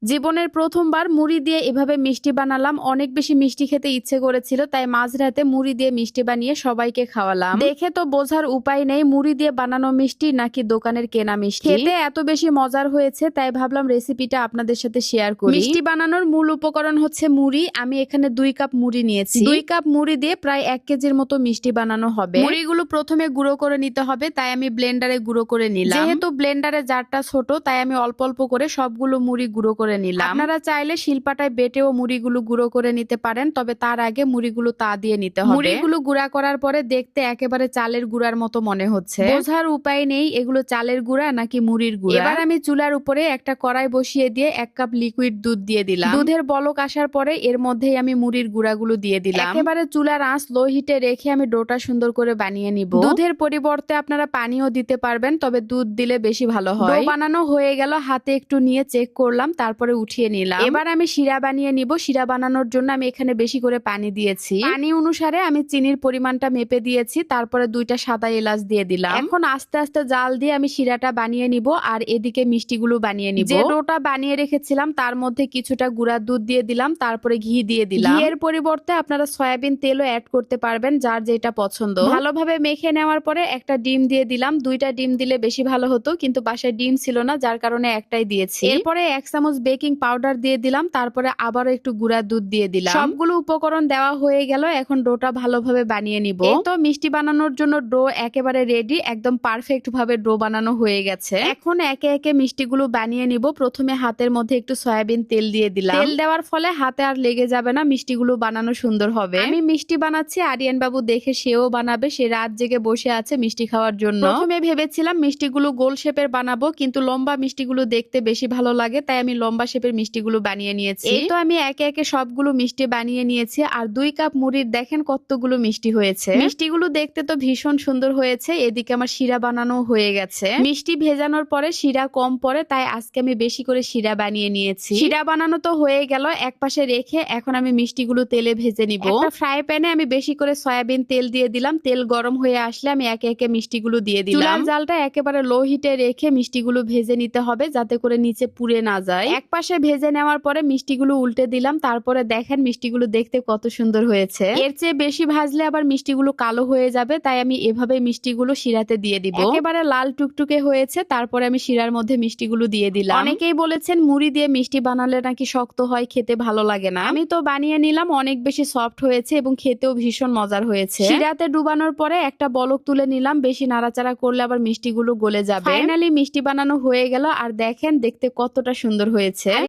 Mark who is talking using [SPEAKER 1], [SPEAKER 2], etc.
[SPEAKER 1] জীবনের প্রথমবার মুড়ি দিয়ে এভাবে মিষ্টি বানালাম। অনেক বেশি মিষ্টি খেতে ইচ্ছে করেছিল, তাই মাঝরাতে মুড়ি দিয়ে মিষ্টি বানিয়ে সবাইকে খাওয়ালাম। দেখে তো বোঝার উপায় নেই মুড়ি দিয়ে বানানো মিষ্টি নাকি দোকানের কেনা মিষ্টি। খেতে এত বেশি মজার হয়েছে, তাই ভাবলাম রেসিপিটা আপনাদের সাথে শেয়ার করি। মিষ্টি বানানোর মূল উপকরণ হচ্ছে মুড়ি। আমি এখানে 2 কাপ মুড়ি নিয়েছি। 2 কাপ মুড়ি দিয়ে প্রায় 1 কেজির মতো মিষ্টি বানানো হবে। মুড়িগুলো প্রথমে গুঁড়ো করে নিতে হবে, তাই আমি ব্লেন্ডারে গুঁড়ো করে নিলাম। যেহেতু ব্লেন্ডারে জারটা ছোট, তাই আমি অল্প অল্প করে সবগুলো মুড়ি গুঁড়ো করে নিলাম। আপনারা চাইলে শিলপাটায় বেটেও মুড়িগুলো গুঁড়ো করে নিতে পারেন, তবে তার আগে মুড়িগুলো তা দিয়ে নিতে হবে। মুড়িগুলো গুঁড়া করার পরে দেখতে একেবারে চালের গুঁড়ার মতো মনে হচ্ছে। বোঝার উপায় নেই এগুলো চালের গুঁড়া নাকি মুড়ির গুঁড়া। এবার আমি চুলার উপরে একটা কড়াই বসিয়ে দিয়ে 1 কাপ লিকুইড দুধ দিয়ে দিলাম। দুধের বলক আসার পরে এর মধ্যেই আমি মুড়ির গুঁড়াগুলো দিয়ে দিলাম। একেবারে চুলার আঁচ লো হিটে রেখে আমি ডোটা সুন্দর করে বানিয়ে নিব। দুধের পরিবর্তে আপনারা পানিও দিতে পারবেন, তবে দুধ দিলে বেশি ভালো হয়। ডো বানানো হয়ে গেল, হাতে একটু নিয়ে চেক করলাম, তারপরে উঠিয়ে নিলাম। এবার আমি শিরা বানিয়ে নিব। শিরা বানানোর জন্য আমি এখানে বেশি করে পানি দিয়েছি। পানি অনুসারে আমি চিনির পরিমাণটা মেপে দিয়েছি, তারপরে 2টা সাদা এলাচ দিয়ে দিলাম। এখন আস্তে আস্তে জাল দিয়ে আমি শিরাটা বানিয়ে নিব, আর এদিকে মিষ্টিগুলো বানিয়ে নিব। যে ডোটা বানিয়ে রেখেছিলাম তার মধ্যে কিছুটা গুঁড়া দুধ দিয়ে দিলাম, তারপরে ঘি দিয়ে দিলাম। ঘিয়ের পরিবর্তে আপনারা সয়াবিন তেলও অ্যাড করতে পারবেন, যার যেটা পছন্দ। ভালোভাবে মেখে নেওয়ার পরে একটা ডিম দিয়ে দিলাম। 2টা ডিম দিলে বেশি ভালো হতো, কিন্তু বাসায় ডিম ছিল না, যার কারণে একটাই দিয়েছি। এরপরে 1 চামচ বেকিং পাউডার দিয়ে দিলাম, তারপরে আবারও একটু গুঁড়া দুধ দিয়ে দিলাম। সবগুলো উপকরণ দেওয়া হয়ে গেল। এখন ডোটা ভালোভাবে বানিয়ে নিব। এই তো মিষ্টি বানানোর জন্য ডো একেবারে রেডি, একদম পারফেক্ট ভাবে ডো বানানো হয়ে গেছে। এখন একে একে মিষ্টিগুলো বানিয়ে নিব। প্রথমে হাতের মধ্যে একটু সয়াবিন তেল দিয়ে দিলাম। তেল দেওয়ার ফলে হাতে আর লেগে যাবে না, মিষ্টিগুলো বানানো সুন্দর হবে। আমি মিষ্টি বানাচ্ছি, আরিয়ান বাবু দেখে সেও বানাবে। সে রাত জেগে বসে আছে মিষ্টি খাওয়ার জন্য। প্রথমে ভেবেছিলাম মিষ্টিগুলো গোল শেপের বানাবো, কিন্তু লম্বা মিষ্টিগুলো দেখতে বেশি ভালো লাগে, তাই আমি লম্বা শেপের মিষ্টিগুলো বানিয়ে নিয়েছি। এই তো আমি একে একে সবগুলো মিষ্টি বানিয়ে নিয়েছি। আর 2 কাপ মুড়ির দেখেন কতগুলো মিষ্টি হয়েছে। মিষ্টিগুলো দেখতে তো ভীষণ সুন্দর হয়েছে। এদিকে আমার শিরা বানানো হয়ে গেছে। মিষ্টি ভেজানোর পরে শিরা কম পড়ে, তাই আজকে আমি বেশি করে শিরা বানিয়ে নিয়েছি। শিরা বানানো তো হয়ে গেল, এক পাশে রেখে এখন আমি মিষ্টিগুলো তেলে ভেজে নিব। একটা ফ্রাই প্যানে আমি বেশি করে সয়াবিন তেল দিয়ে দিলাম। তেল গরম হয়ে আসলে আমি একে একে মিষ্টিগুলো দিয়ে দিলাম। চুলার জালটা একেবারে লো হিটে রেখে মিষ্টিগুলো ভেজে নিতে হবে, যাতে করে নিচে পুড়ে না যায়। এক পাশে ভেজে নেওয়ার পরে মিষ্টিগুলো উল্টে দিলাম, তারপরে দেখেন মিষ্টিগুলো দেখতে কত সুন্দর হয়েছে। এর চেয়ে বেশি ভাজলে আবার মিষ্টিগুলো কালো হয়ে যাবে, তাই আমি এভাবে মিষ্টিগুলো শিরাতে দিয়ে দিব। একেবারে লাল টুকটুকে হয়েছে, তারপরে আমি শিরার মধ্যে মিষ্টিগুলো দিয়ে দিলাম। অনেকেই বলেছেন মুড়ি দিয়ে মিষ্টি বানালে নাকি শক্ত হয়, খেতে ভালো লাগে না। আমি তো বানিয়ে নিলাম, অনেক বেশি সফট হয়েছে এবং খেতেও ভীষণ মজার হয়েছে। শিরাতে ডুবানোর পরে একটা বলক তুলে নিলাম। বেশি নাড়াচাড়া করলে আবার মিষ্টিগুলো গলে যাবে। ফাইনালি মিষ্টি বানানো হয়ে গেল, আর দেখেন দেখতে কতটা সুন্দর হয়েছে।